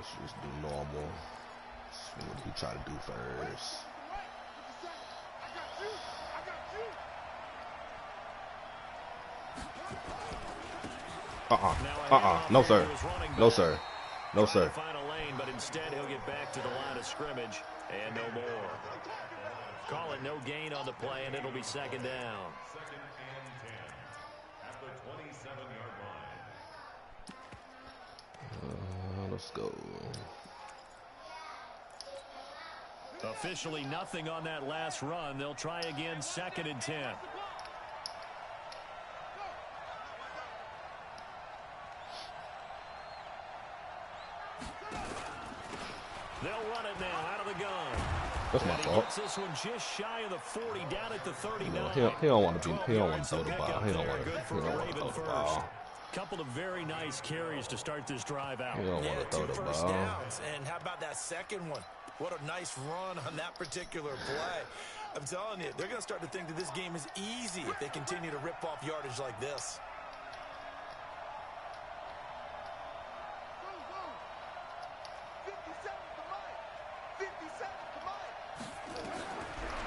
Let's just do normal. See what he try to do first. No, sir. No, sir. No, sir. Find a lane, but instead he'll get back to the line of scrimmage and no more. Call it no gain on the play, and it'll be second down. Second and 10 at the 27-yard line. Let's go. Officially nothing on that last run. They'll try again, second and 10. They'll run it now out of the gun. That's my fault. This one just shy of the 40, down at the 39. He don't want to be. He don't want to throw the ball. He don't want to throw the ball. Couple of very nice carries to start this drive out. He don't want to throw the first ball. downs. And how about that second one? What a nice run on that particular play. I'm telling you, they're going to start to think that this game is easy if they continue to rip off yardage like this.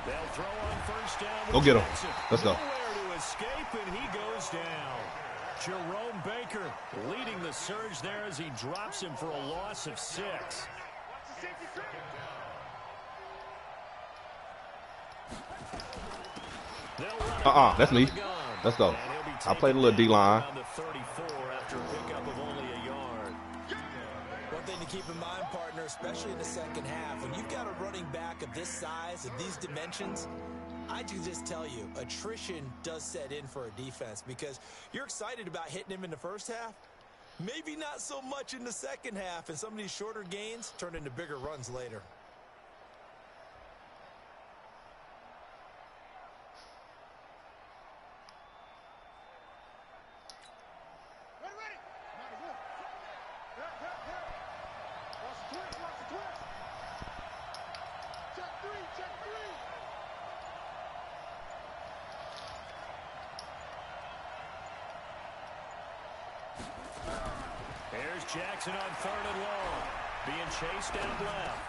They'll throw on first down. Go get him. Let's go. Nowhere to escape, and he goes down. Jerome Baker leading the surge there as he drops him for a loss of 6. That's me. Let's go. I played a little D-line. One thing to keep in mind, partner, especially in the second half, when you've got a running back of this size and these dimensions, I can just tell you, attrition does set in for a defense because you're excited about hitting him in the first half. Maybe not so much in the second half, and some of these shorter gains turn into bigger runs later. Jackson on 3rd and long, being chased down left.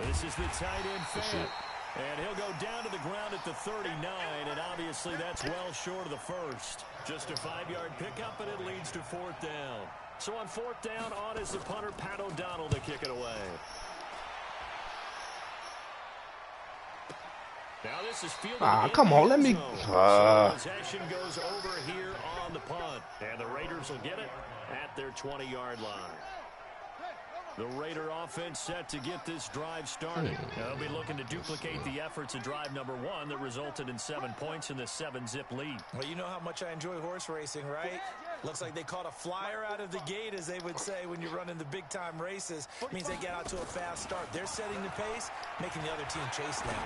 This is the tight end fake, and he'll go down to the ground at the 39, and obviously that's well short of the first. Just a 5-yard pickup, and it leads to 4th down. So on 4th down, on is the punter, Pat O'Donnell, to kick it away. Now this is fielded. Come on, let me. So possession goes over here on the punt, and the Raiders will get it at their 20-yard line. The Raider offense set to get this drive started. They'll be looking to duplicate the efforts of drive number 1 that resulted in 7 points in the 7-zip lead. Well, you know how much I enjoy horse racing, right? Looks like they caught a flyer out of the gate, as they would say when you're running the big-time races. It means they get out to a fast start. They're setting the pace, making the other team chase now.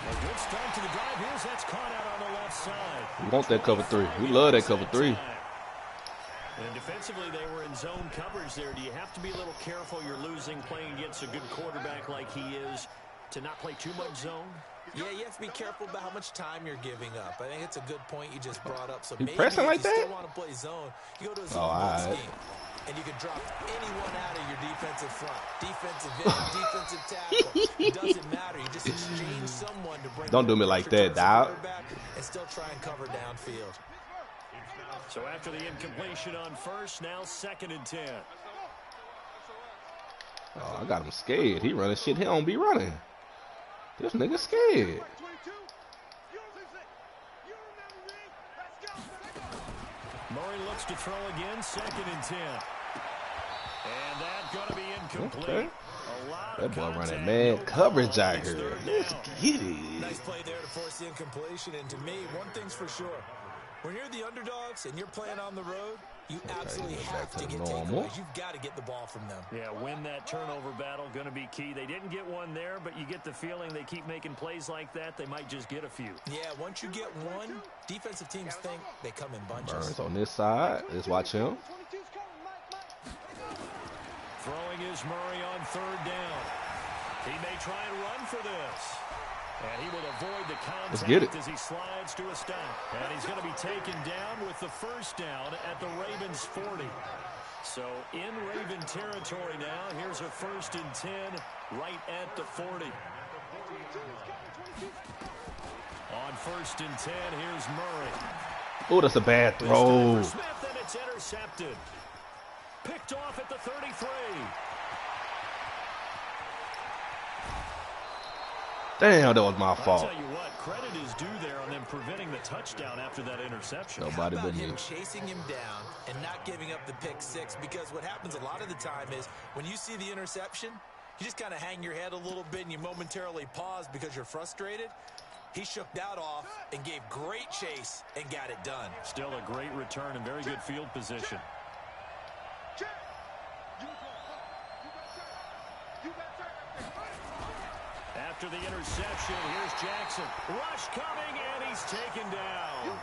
A good start to the drive. Here's that's caught out on the left side. We want that cover 3. We love that cover 3. And defensively, they were in zone coverage there. Do you have to be a little careful? You're losing playing against a good quarterback like he is to not play too much zone? Yeah, you have to be careful about how much time you're giving up. I think it's a good point you just brought up. So you maybe pressing like if you that? still want to play zone, you go to a zone scheme. And you can drop anyone out of your defensive front. Defensive end, defensive tackle. It doesn't matter. You just exchange someone to bring. Don't do me like that, dog. And still try and cover downfield. So after the incompletion on first, now 2nd and 10. Oh, I got him scared. He running shit he don't be running. This nigga scared. Murray looks to throw again, 2nd and 10. And that's going to be incomplete. Okay. That boy running mad coverage out here. Let's get it. Nice play there to force the incompletion. And to me, one thing's for sure. When you're the underdogs and you're playing on the road, you absolutely have to get takeaways. You've got to get the ball from them. Yeah, win that turnover battle, going to be key. They didn't get one there, but you get the feeling they keep making plays like that, they might just get a few. Yeah, once you get one, defensive teams think they come in bunches. Burns on this side. Let's watch him. Throwing is Murray on 3rd down. He may try and run for this. And he will avoid the contact as he slides to a stop. And he's going to be taken down with the 1st down at the Ravens 40. So in Raven territory now. Here's a 1st and 10 right at the 40. On 1st and 10, here's Murray. Oh, that's a bad throw. Smith, and it's intercepted. Picked off at the 33. Damn, that was my fault. I'll tell you what, credit is due there on them preventing the touchdown after that interception. Nobody but me. Chasing him down and not giving up the pick six, because what happens a lot of the time is when you see the interception, you just kind of hang your head a little bit and you momentarily pause because you're frustrated. He shook that off and gave great chase and got it done. Still a great return and very good field position. After the interception, here's Jackson. Rush coming, and he's taken down.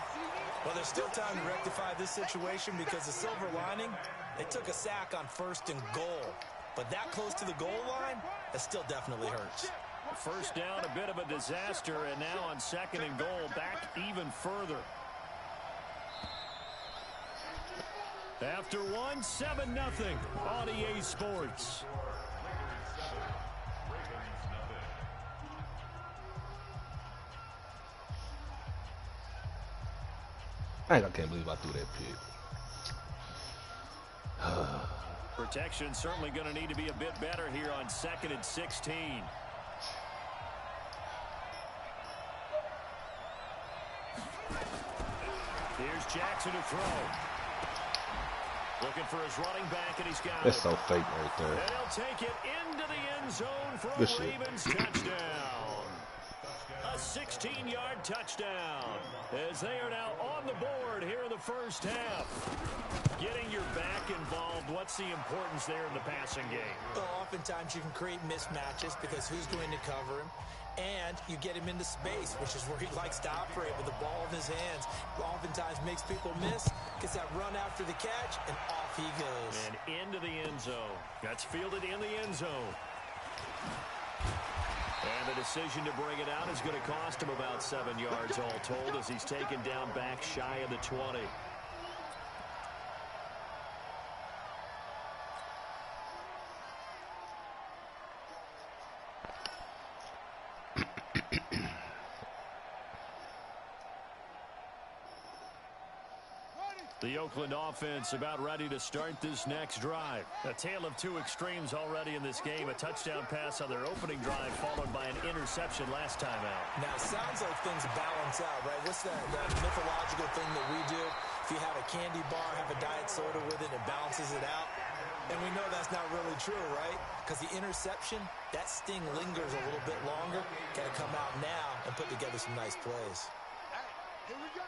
Well, there's still time to rectify this situation because the silver lining, they took a sack on 1st and goal. But that close to the goal line, that still definitely hurts. First down, a bit of a disaster, and now on 2nd and goal, back even further. After one, 7-0 on EA Sports. I can't believe I threw that pick. Protection certainly going to need to be a bit better here on 2nd and 16. Here's Jackson to throw. Looking for his running back, and he's got it. That's so fake right there. And he'll take it into the end zone for Good a shit. Ravens touchdown. A 16-yard touchdown as they are now on the board here in the first half. Getting your back involved, what's the importance there in the passing game? Well, oftentimes you can create mismatches because who's going to cover him? And you get him into space, which is where he likes to operate with the ball in his hands. Oftentimes makes people miss, gets that run after the catch, and off he goes. And into the end zone. That's fielded in the end zone. And the decision to bring it out is going to cost him about 7 yards all told as he's taken down back shy of the 20. The Oakland offense about ready to start this next drive. A tale of two extremes already in this game. A touchdown pass on their opening drive followed by an interception last time out. Now, it sounds like things balance out, right? What's that mythological thing that we do? If you have a candy bar, have a diet soda with it, it balances it out. And we know that's not really true, right? Because the interception, that sting lingers a little bit longer. Got to come out now and put together some nice plays. Here we go.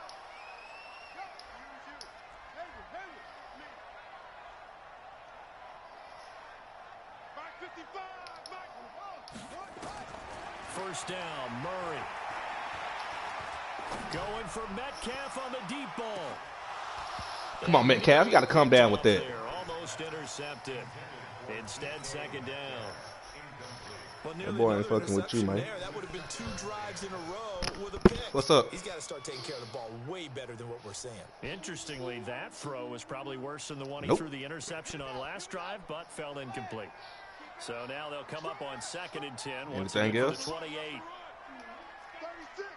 First down, Murray. Going for Metcalf on the deep ball. Come on, Metcalf, you got to come down with that. Almost intercepted. Instead, 2nd down. That boy ain't fucking with you, man. That would have been 2 drives in a row with a pick. What's up? He's got to start taking care of the ball way better than what we're seeing. Interestingly, that throw was probably worse than the one he threw the interception on last drive, but fell incomplete. So now they'll come up on 2nd and 10. Anything else? 28. 36.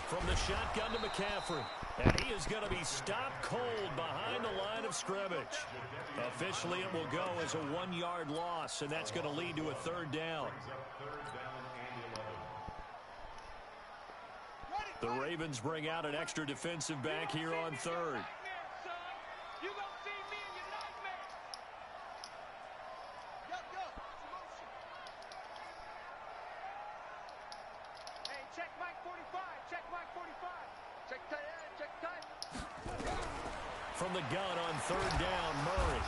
From the shotgun to McCaffrey. And he is going to be stopped cold behind the line of scrimmage. Officially, it will go as a 1-yard loss, and that's going to lead to a 3rd down. The Ravens bring out an extra defensive back here on 3rd. From the gun on 3rd down, Murray.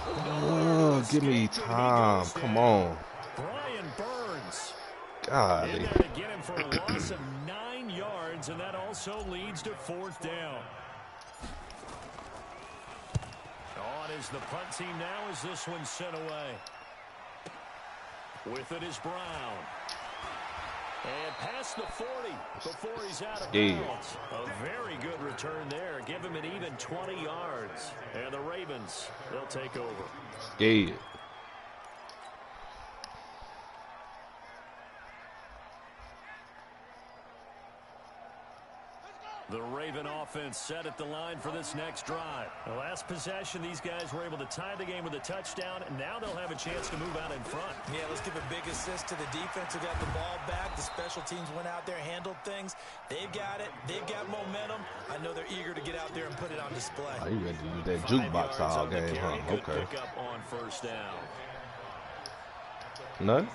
Oh, give me time. Come on. Brian Burns. God. In there to get him for a loss of 9 yards, and that also leads to 4th down. On is the punt team now as this one's sent away. With it is Brown. And past the 40 before he's out of bounds. A very good return there. Give him an even 20 yards. And the Ravens, they'll take over. Scared. The Raven offense set at the line for this next drive. The last possession, these guys were able to tie the game with a touchdown, and now they'll have a chance to move out in front. Yeah, let's give a big assist to the defense who got the ball back. The special teams went out there, handled things. They've got it. They've got momentum. I know they're eager to get out there and put it on display. Oh, you ready to use that jukebox all game, huh? Good Okay. pick up on first down. None?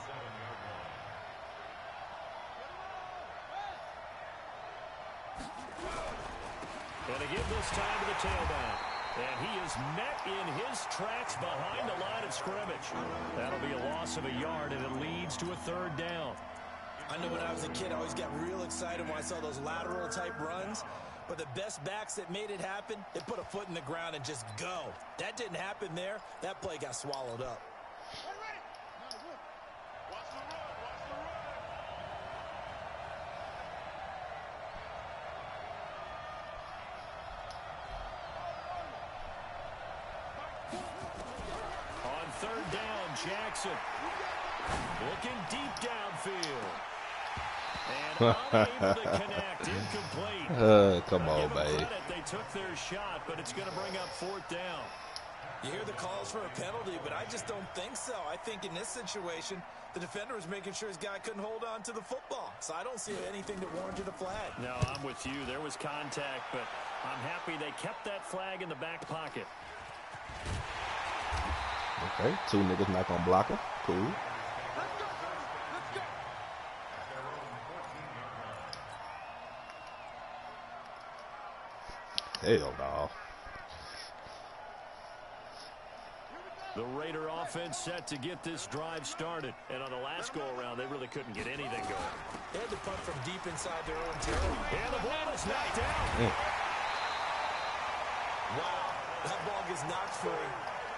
And to give this time to the tailback. And he is met in his tracks behind the line of scrimmage. That'll be a loss of a yard, and it leads to a third down. I know when I was a kid, I always got real excited when I saw those lateral-type runs. But the best backs that made it happen, they put a foot in the ground and just go. That didn't happen there. That play got swallowed up. Third down, Jackson. Looking deep downfield. And unable to connect. Incomplete. Come on, baby. They took their shot, but it's going to bring up fourth down. You hear the calls for a penalty, but I just don't think so. I think in this situation, the defender was making sure his guy couldn't hold on to the football. So I don't see anything that warranted a flag. No, I'm with you. There was contact, but I'm happy they kept that flag in the back pocket. Okay, two niggas not gonna block him. Cool. Hell no. The Raider offense set to get this drive started. And on the last go-around, they really couldn't get anything going. They had to punt from deep inside their own territory. And the ball is knocked down. Wow, that ball gets knocked free.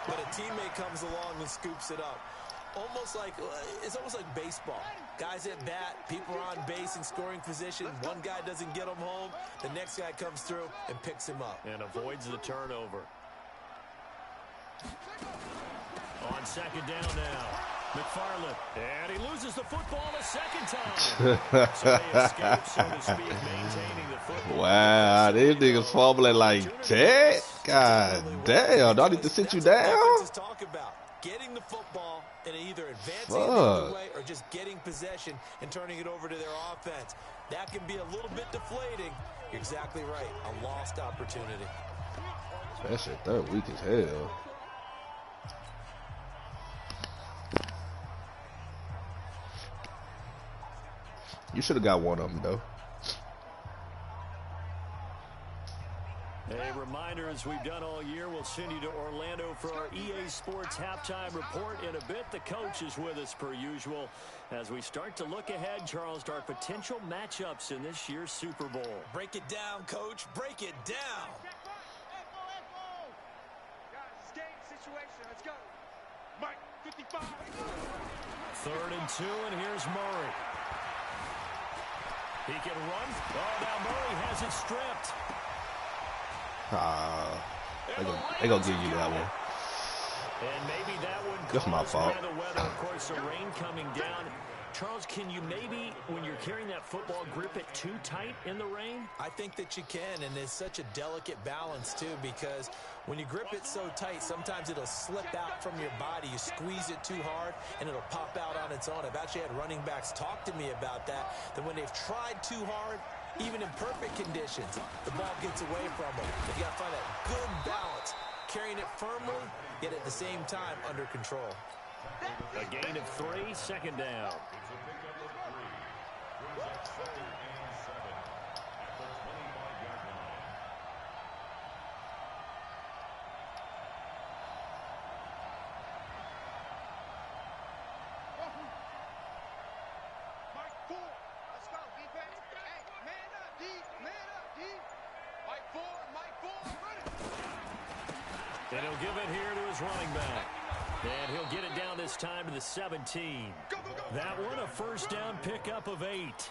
But a teammate comes along and scoops it up. It's almost like baseball. Guys at bat, people are on base in scoring position. One guy doesn't get him home. The next guy comes through and picks him up. And avoids the turnover. On second down now. McFarland. And he loses the football a second time. So they escape, so to speak, maintaining the football. Wow, these niggas fumbling like that. God damn, do I need to sit you down? Talk about getting the football and either advancing it the other way or just getting possession and turning it over to their offense. That can be a little bit deflating. You're exactly right. A lost opportunity. That shit third week as hell. You should have got one of them, though. A reminder, as we've done all year, we'll send you to Orlando for our EA Sports halftime report in a bit. The coach is with us per usual as we start to look ahead, Charles, to our potential matchups in this year's Super Bowl. Break it down, coach. Break it down. Let's go. Mike, 55. 3rd and 2, and here's Murray. He can run. Oh, now Murray has it stripped. They gonna give you that one. And maybe that one That's my fault. by the weather. Of course, the rain coming down. Charles, can you maybe, when you're carrying that football, grip it too tight in the rain? I think that you can, and it's such a delicate balance, too, because when you grip it so tight, sometimes it'll slip out from your body. You squeeze it too hard, and it'll pop out on its own. I've actually had running backs talk to me about that when they've tried too hard, even in perfect conditions, the ball gets away from them. But you got to find that good balance, carrying it firmly, yet at the same time under control. A gain of 3, second down. And he'll give it here to his running back. And he'll get it down this time to the 17. That one a first down pickup of 8.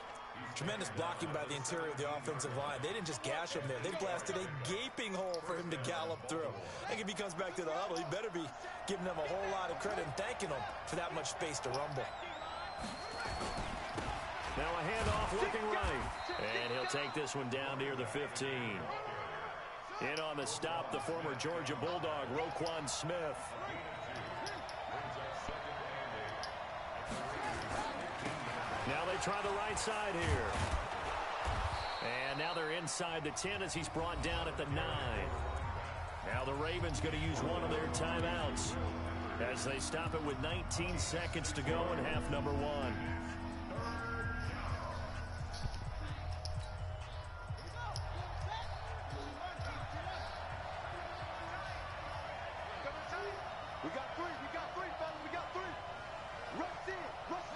Tremendous blocking by the interior of the offensive line. They didn't just gash him there. They blasted a gaping hole for him to gallop through. I think if he comes back to the huddle, he better be giving them a whole lot of credit and thanking them for that much space to rumble. Now a handoff looking right. And he'll take this one down near the 15. In on the stop, the former Georgia Bulldog, Roquan Smith. Now they try the right side here. And now they're inside the 10 as he's brought down at the 9. Now the Ravens going to use one of their timeouts as they stop it with 19 seconds to go in half number 1. We got three, fellas, we got three. Rush in, rush.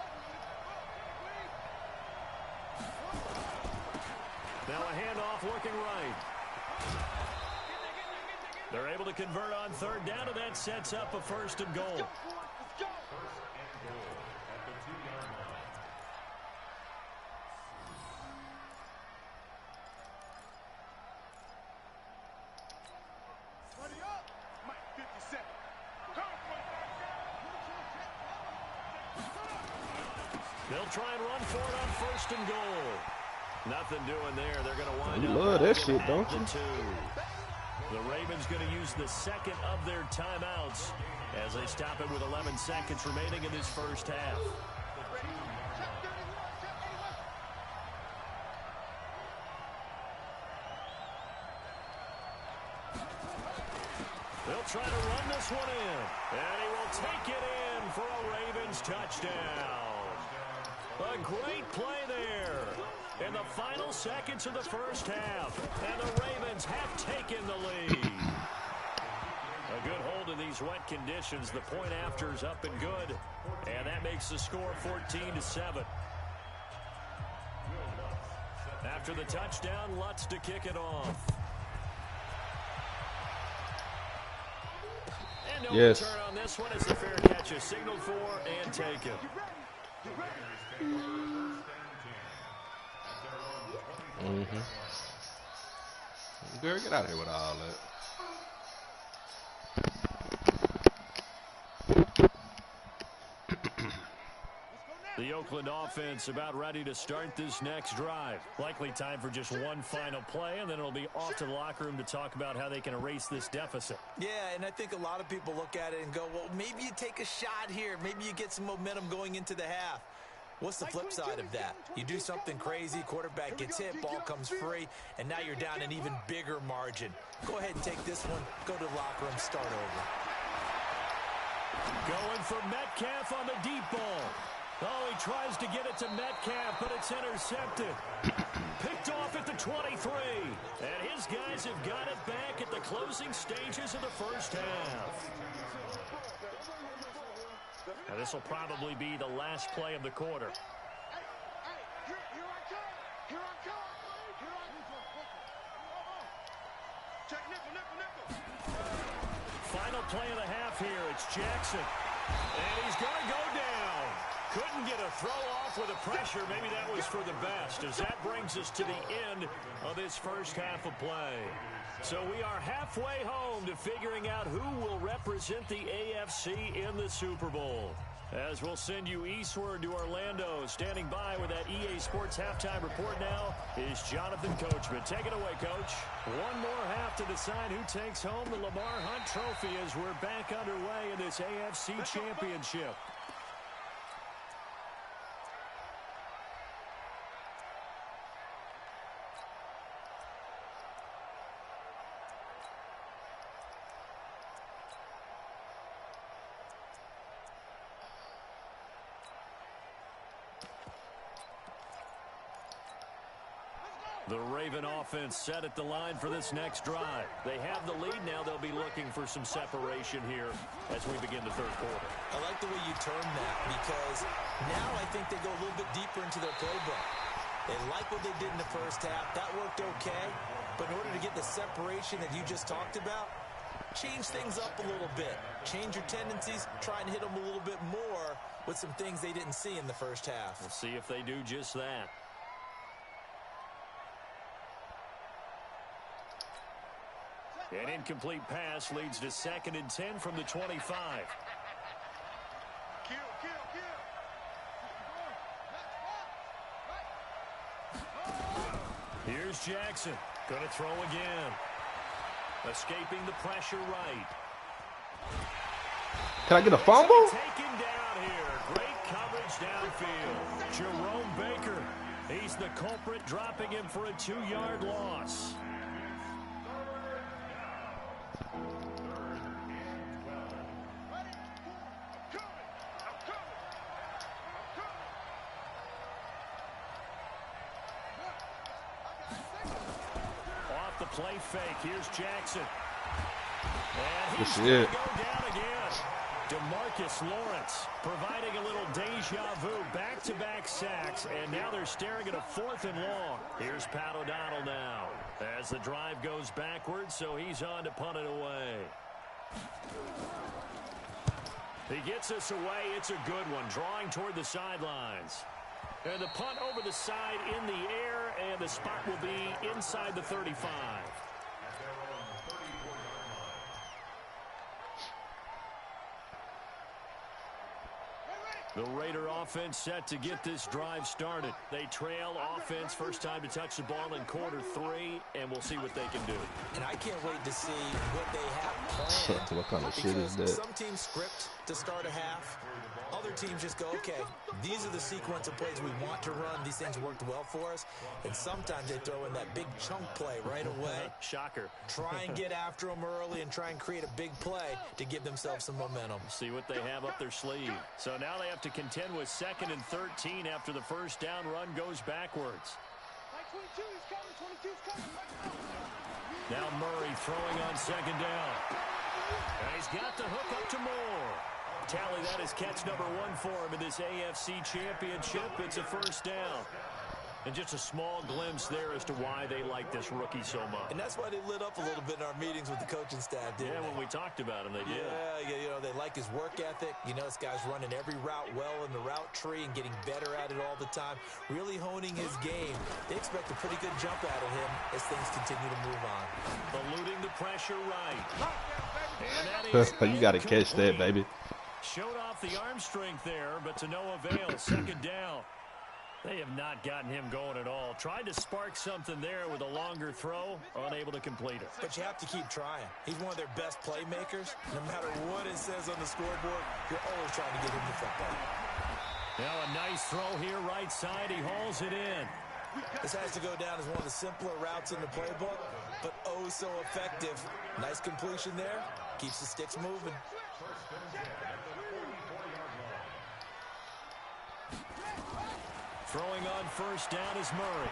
Now a handoff looking right. They're able to convert on third down, and that sets up a 1st and goal. Let's go. At the 2-yard line. Ready up. Mike, 57. They'll try and run for it on 1st and goal. Nothing doing there. They're going to wind You up love that at shit, don't the you? 2. The Ravens going to use the second of their timeouts as they stop it with 11 seconds remaining in this first half. They'll try to run this one in, and he will take it in for a Ravens touchdown. A great play there in the final seconds of the first half, and the Ravens have taken the lead. A good hold in these wet conditions. The point after is up and good, and that makes the score 14-7. After the touchdown, Lutz to kick it off. And no return on this one as the fair catch is signaled for and taken. Girl, get out of here with all that. The Oakland offense about ready to start this next drive. Likely time for just one final play, and then it'll be off to the locker room to talk about how they can erase this deficit. Yeah, and I think a lot of people look at it and go, well, maybe you take a shot here. Maybe you get some momentum going into the half. What's the flip side of that? You do something crazy, quarterback gets hit, ball comes free, and now you're down an even bigger margin. Go ahead and take this one, go to the locker room, start over. Going for Metcalf on the deep ball. Oh, he tries to get it to Metcalf, but it's intercepted. Picked off at the 23. And his guys have got it back at the closing stages of the first half. Now, this will probably be the last play of the quarter. Here I come. Here I come. Check nickel. Final play of the half here. It's Jackson. And he's going to go down. Couldn't get a throw off with the pressure. Maybe that was for the best, as that brings us to the end of this first half of play. So we are halfway home to figuring out who will represent the AFC in the Super Bowl. As we'll send you eastward to Orlando. Standing by with that EA Sports halftime report now is Jonathan Coachman. Take it away, Coach. One more half to decide who takes home the Lamar Hunt Trophy as we're back underway in this AFC Championship. The Raven offense set at the line for this next drive. They have the lead now. They'll be looking for some separation here as we begin the third quarter. I like the way you term that, because now I think they go a little bit deeper into their playbook. They like what they did in the first half. That worked okay. But in order to get the separation that you just talked about, change things up a little bit. Change your tendencies. Try and hit them a little bit more with some things they didn't see in the first half. We'll see if they do just that. An incomplete pass leads to 2nd and 10 from the 25. Kill, kill, kill. Here's Jackson. Going to throw again. Escaping the pressure right. Can I get a fumble? Taken down here. Great coverage downfield. Jerome Baker. He's the culprit, dropping him for a 2-yard loss. Off the play fake. Here's Jackson. And he's going to go down again. DeMarcus Lawrence providing a little deja vu, back-to-back sacks, and now they're staring at a 4th and long. Here's Pat O'Donnell now as the drive goes backwards, so he's on to punt it away. He gets us away. It's a good one, drawing toward the sidelines. And the punt over the side in the air, and the spot will be inside the 35. The Raider offense set to get this drive started. They trail offense, first time to touch the ball in quarter 3, and we'll see what they can do. And I can't wait to see what they have planned. What kind of shit is that? Some teams script to start a half. Other teams just go, okay, these are the sequence of plays we want to run. These things worked well for us. And sometimes they throw in that big chunk play right away. Shocker. Try and get after them early and try and create a big play to give themselves some momentum. See what they have up their sleeve. So now they have to contend with 2nd and 13 after the first down run goes backwards. Now Murray throwing on 2nd down. And he's got the hook up to Moore. Tally, that is catch number 1 for him in this AFC Championship. It's a first down. And just a small glimpse there as to why they like this rookie so much. And that's why they lit up a little bit in our meetings with the coaching staff, didn't they? Yeah, when we talked about him, they did. Yeah, you know, they like his work ethic. You know, this guy's running every route well in the route tree and getting better at it all the time, really honing his game. They expect a pretty good jump out of him as things continue to move on. Eluding the pressure right. And that is you got to catch that, baby. Showed off the arm strength there, but to no avail. 2nd down. They have not gotten him going at all. Tried to spark something there with a longer throw, unable to complete it. But you have to keep trying. He's one of their best playmakers. No matter what it says on the scoreboard, you're always trying to get him the football. Now a nice throw here, right side. He hauls it in. This has to go down as one of the simpler routes in the playbook, but oh so effective. Nice completion there. Keeps the sticks moving. Throwing on first down is Murray.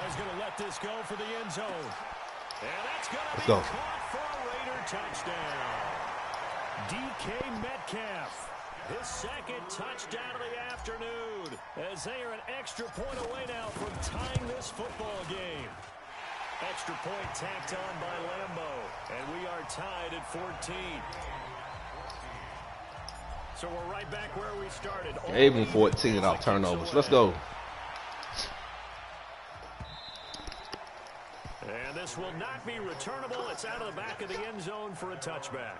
He's going to let this go for the end zone. And that's going to be caught for a Raider touchdown. DK Metcalf, his 2nd touchdown of the afternoon, as they are an extra point away now from tying this football game. Extra point tacked on by Lambo, and we are tied at 14. So we're right back where we started. Gave him 14 off turnovers. Let's go. And this will not be returnable. It's out of the back of the end zone for a touchback.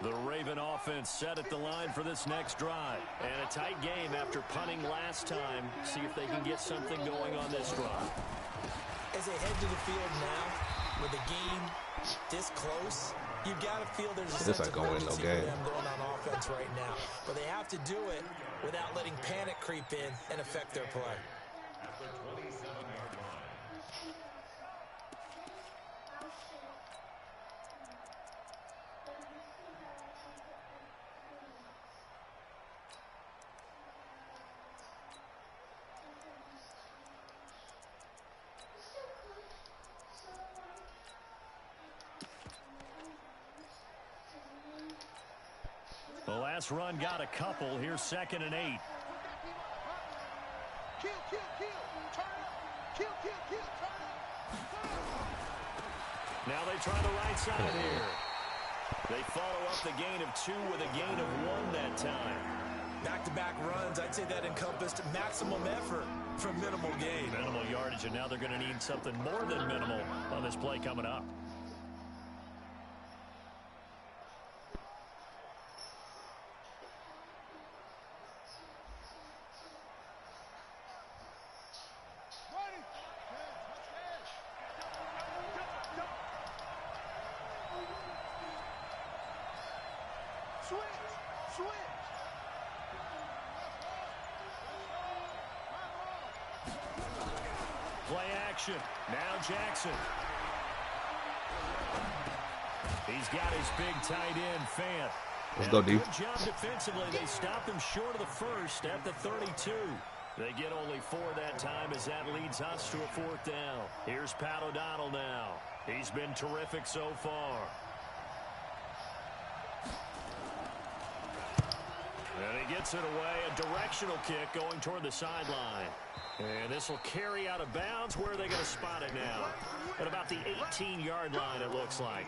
The Raven offense set at the line for this next drive. And a tight game after punting last time. See if they can get something going on this drive. As they head to the field now, with the game this close, you've got to feel there's a sense of urgency for them going on offense right now. But they have to do it without letting panic creep in and affect their play. The last run got a couple. Here's 2nd and 8. Kill, kill, kill. Turn it. Kill, kill, kill. Turn it. Now they try the right side here. They follow up the gain of 2 with a gain of 1 that time. Back-to-back runs, I'd say that encompassed maximum effort for minimal gain. Minimal yardage, and now they're going to need something more than minimal on this play coming up. Play action. Now Jackson. He's got his big tight end, Fant. Let's go, dude. Good job defensively. They stopped him short of the first at the 32. They get only 4 that time as that leads us to a 4th down. Here's Pat O'Donnell now. He's been terrific so far. And he gets it away. A directional kick going toward the sideline. And this will carry out of bounds. Where are they going to spot it now? At about the 18-yard line, it looks like.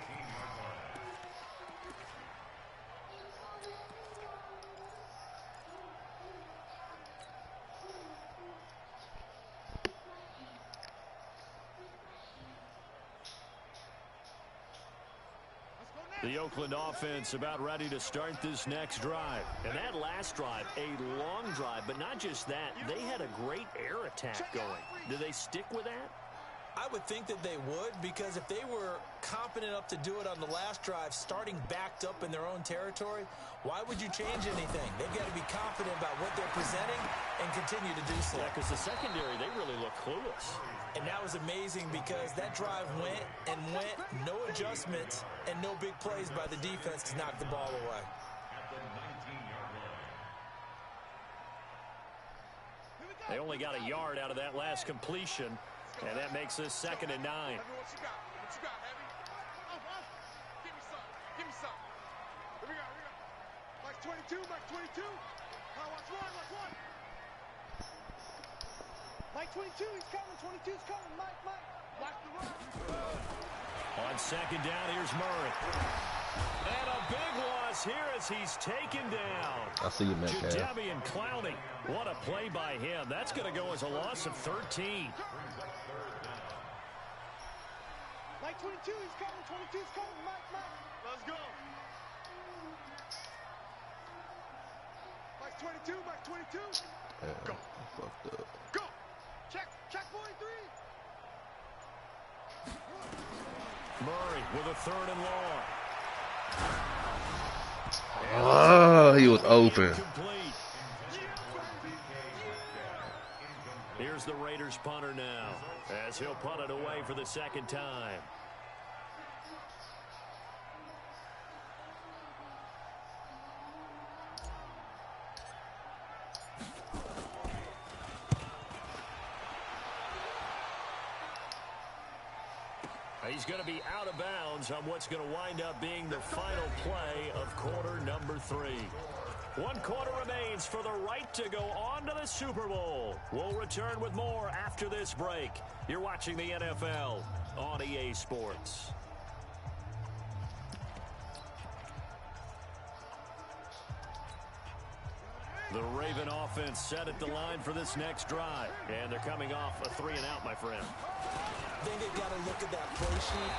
The Oakland offense about ready to start this next drive. And that last drive, a long drive, but not just that. They had a great air attack going. Do they stick with that? I would think that they would, because if they were confident enough to do it on the last drive, starting backed up in their own territory, why would you change anything? They've got to be confident about what they're presenting and continue to do so. Yeah, because the secondary, they really look clueless. And that was amazing because that drive went and went, no adjustments, and no big plays by the defense to knock the ball away. They only got a yard out of that last completion, and that makes this 2nd and 9. What you got? What you got, Heavy? Give me some. Give me some. Here we go. Mike 22. Mike 22. Watch one. Mike 22. He's coming. 22's coming. Mike. Watch the run. On 2nd down, here's Murray. And a big loss here as he's taken down. I see you, Metcalf. Jadeveon Clowney. What a play by him. That's going to go as a loss of 13. Mike 22, he's coming. 22's coming. Mike. Let's go. Mike 22. Mike 22. Yeah, Go. Fucked up. Go. Check 43. Murray with a 3rd and long. Oh, he was open. Complete. Here's the Raiders punter now, as he'll punt it away for the 2nd time. He's going to be out of bounds on what's going to wind up being the final play of quarter number 3. 1 quarter remains for the right to go on to the Super Bowl. We'll return with more after this break. You're watching the NFL on EA Sports. The Raven offense set at the line for this next drive. And they're coming off a 3-and-out, my friend. I think they've got to look at that play sheet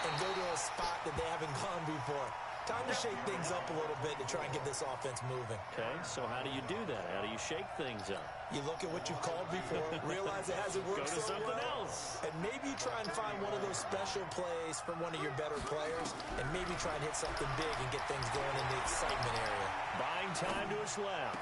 and go to a spot that they haven't gone before. Time to shake things up a little bit to try and get this offense moving. Okay, so how do you do that? How do you shake things up? You look at what you've called before, realize it hasn't worked Go to so something well, else. and maybe try and find one of those special plays from one of your better players, and maybe try and hit something big and get things going in the excitement area. Buying time to his left.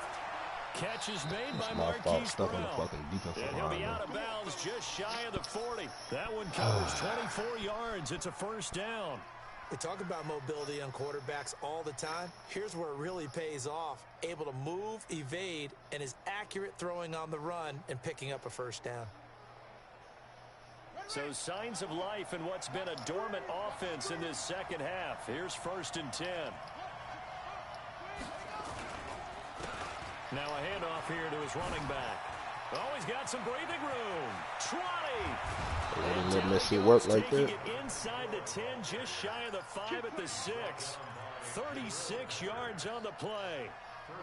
Catch is made by My fault, Marquise stuck on the Brown. fucking defensive And he'll be line, out of bounds just shy of the 40. That one covers 24 yards. It's a 1st down. We talk about mobility on quarterbacks all the time. Here's where it really pays off. Able to move, evade, and is accurate throwing on the run and picking up a 1st down. So signs of life in what's been a dormant offense in this 2nd half. Here's 1st and 10. Now a handoff here to his running back. Oh, he's got some breathing room. 20. They letting that shit work like that. Taking it inside the 10, just shy of the 5 at the 6. 36 yards on the play.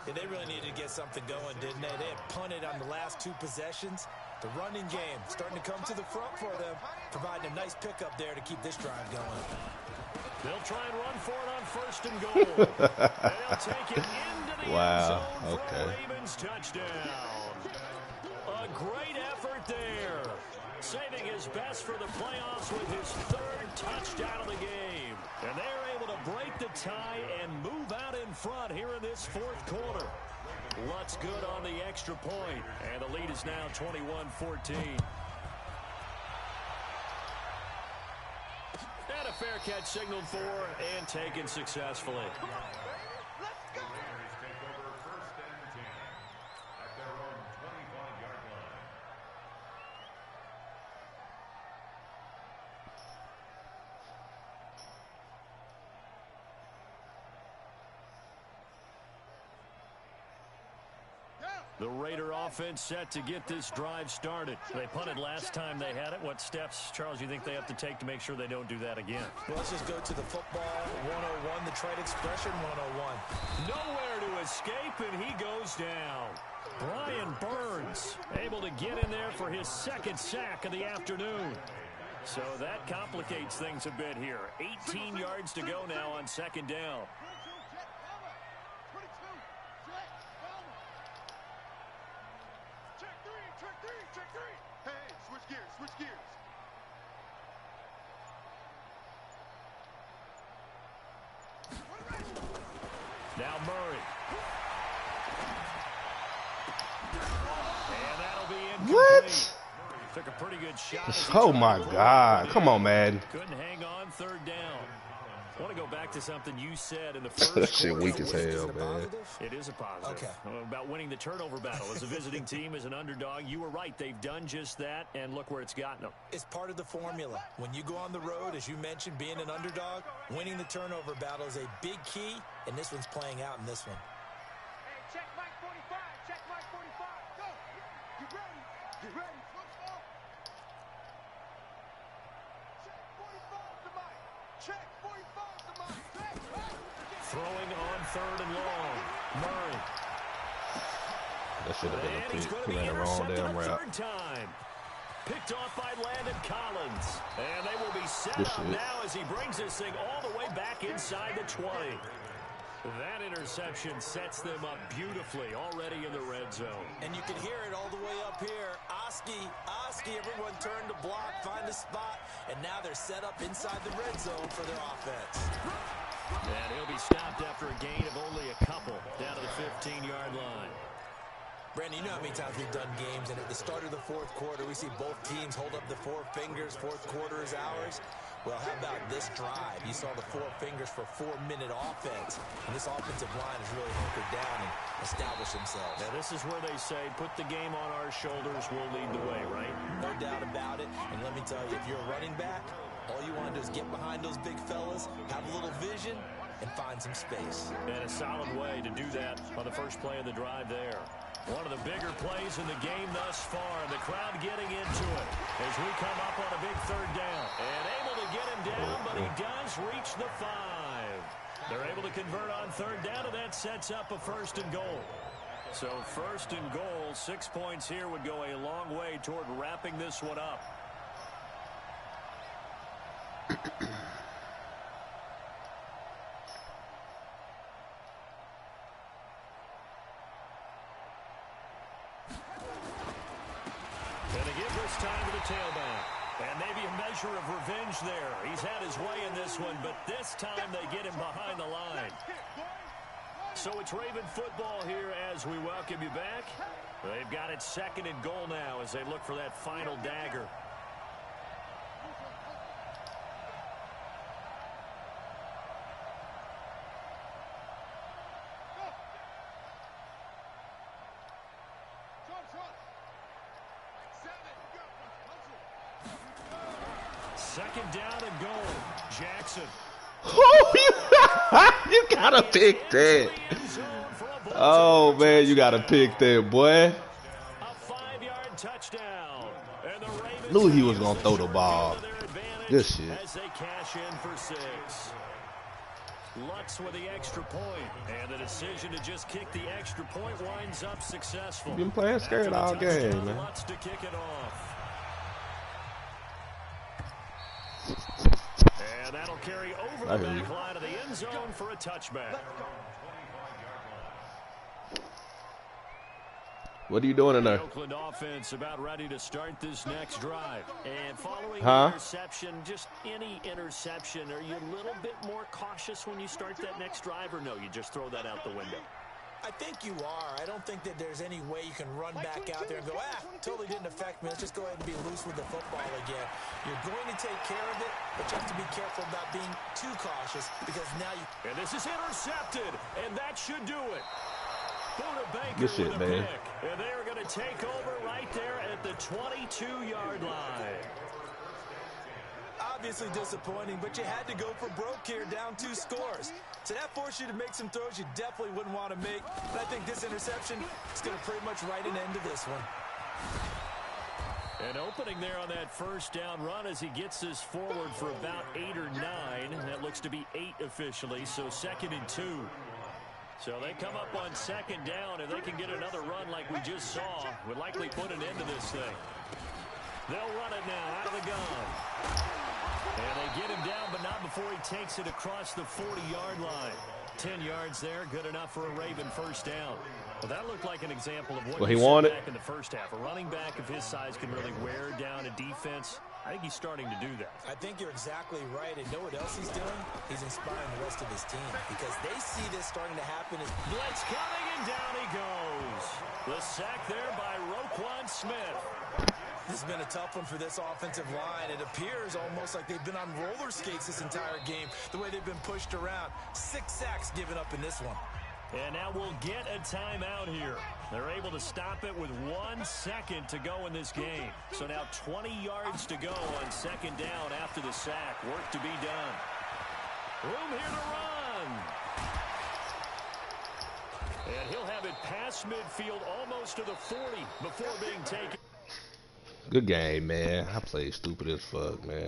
Yeah, they really needed to get something going, didn't they? They had punted on the last 2 possessions. The running game starting to come to the front for them, providing a nice pickup there to keep this drive going. They'll try and run for it on 1st and goal. They'll take it into the end zone for a Ravens touchdown. A great effort there. Saving his best for the playoffs with his 3rd touchdown of the game. And they're able to break the tie and move out in front here in this 4th quarter. Lutz good on the extra point, and the lead is now 21-14. And a fair catch signaled for and taken successfully. The Raider offense set to get this drive started. They punted last time they had it. What steps, Charles, you think they have to take to make sure they don't do that again? Well, let's just go to the football 101, the trade expression 101. Nowhere to escape, and he goes down. Brian Burns able to get in there for his 2nd sack of the afternoon. So that complicates things a bit here. 18 yards to go now on 2nd down. Switch gears. Now Murray. And that'll be incomplete. What? Took a pretty good shot. Oh my God. Come on, man. Couldn't hang on 3rd down. I want to go back to something you said in the first That shit quarter. weak as hell, man. It is a positive. Okay. About winning the turnover battle. As a visiting team, as an underdog, you were right. They've done just that, and look where it's gotten them. It's part of the formula. When you go on the road, as you mentioned, being an underdog, winning the turnover battle is a big key, and this one's playing out in this one. Hey, check Mike 45. Check Mike 45. Go. Get ready. Get ready. Football. Check 45 to Mike. Check 45 to Mike. Throwing on 3rd and long. Murray. That should have been a And he's pick. going to He be ran the wrong intercepted damn a route. 3rd time. Picked off by Landon Collins. And they will be set Good up shit. now as he brings this thing all the way back inside the 20. That interception sets them up beautifully already in the red zone. And you can hear it all the way up here. Oski, everyone turned to block, find a spot, and now they're set up inside the red zone for their offense. And he'll be stopped after a gain of only a couple down to the 15-yard line. Brandon, you know how many times we've done games, and at the start of the 4th quarter, we see both teams hold up the 4 fingers, 4th quarter is ours. Well, how about this drive? You saw the 4 fingers for 4-minute offense, and this offensive line has really hunkered down and established themselves. Now, this is where they say, put the game on our shoulders, we'll lead the way, right? No doubt about it, and let me tell you, if you're a running back, all you want to do is get behind those big fellas, have a little vision, and find some space. And a solid way to do that on the first play of the drive there. One of the bigger plays in the game thus far. The crowd getting into it as we come up on a big 3rd down. And able to get him down, but he does reach the 5. They're able to convert on 3rd down, and that sets up a 1st and goal. So 1st and goal, 6 points here would go a long way toward wrapping this one up. And they give this time to the tailback. And maybe a measure of revenge there. He's had his way in this one, but this time they get him behind the line. So it's Raven football here as we welcome you back. They've got it 2nd and goal now as they look for that final dagger. Second down and goal. Jackson. You gotta pick that. Oh man, you gotta pick that, boy. A 5-yard Knew he was gonna throw the ball. Good shit. As they cash in for 6. Lutz with the extra point, and the decision to just kick the extra point winds up successful. Been playing scared all game, man. Lutz to kick it off. And that'll carry over the back line of the end zone for a touchback. What are you doing in there? The Oakland offense about ready to start this next drive. And following the interception, just any interception, are you a little bit more cautious when you start that next drive, or no, you just throw that out the window? I think you are. I don't think that there's any way you can run back out there and go, totally didn't affect me. Let's just go ahead and be loose with the football again. You're going to take care of it, but you have to be careful about being too cautious because now you... And this is intercepted, and that should do it. Good shit, man. And they are going to take over right there at the 22-yard line. Obviously disappointing, but you had to go for broke here, down 2 scores. So that forced you to make some throws you definitely wouldn't want to make. But I think this interception is going to pretty much write an end to this one. And opening there on that first down run as he gets this forward for about 8 or 9. That looks to be 8 officially, so 2nd and 2. So they come up on 2nd down. If they can get another run like we just saw, would likely put an end to this thing. They'll run it now out of the gun. And they get him down, but not before he takes it across the 40-yard line. 10 yards there, good enough for a Raven first down. Well, that looked like an example of what he wanted back in the first half. A running back of his size can really wear down a defense. I think he's starting to do that. I think you're exactly right. And know what else he's doing? He's inspiring the rest of his team because they see this starting to happen. Blitz coming, and down he goes. The sack there by Roquan Smith. This has been a tough one for this offensive line. It appears almost like they've been on roller skates this entire game, the way they've been pushed around. 6 sacks given up in this one. And now we'll get a timeout here. They're able to stop it with 1 second to go in this game. So now 20 yards to go on 2nd down after the sack. Work to be done. Room here to run. And he'll have it past midfield almost to the 40 before being taken. Good game, man. I played stupid as fuck, man.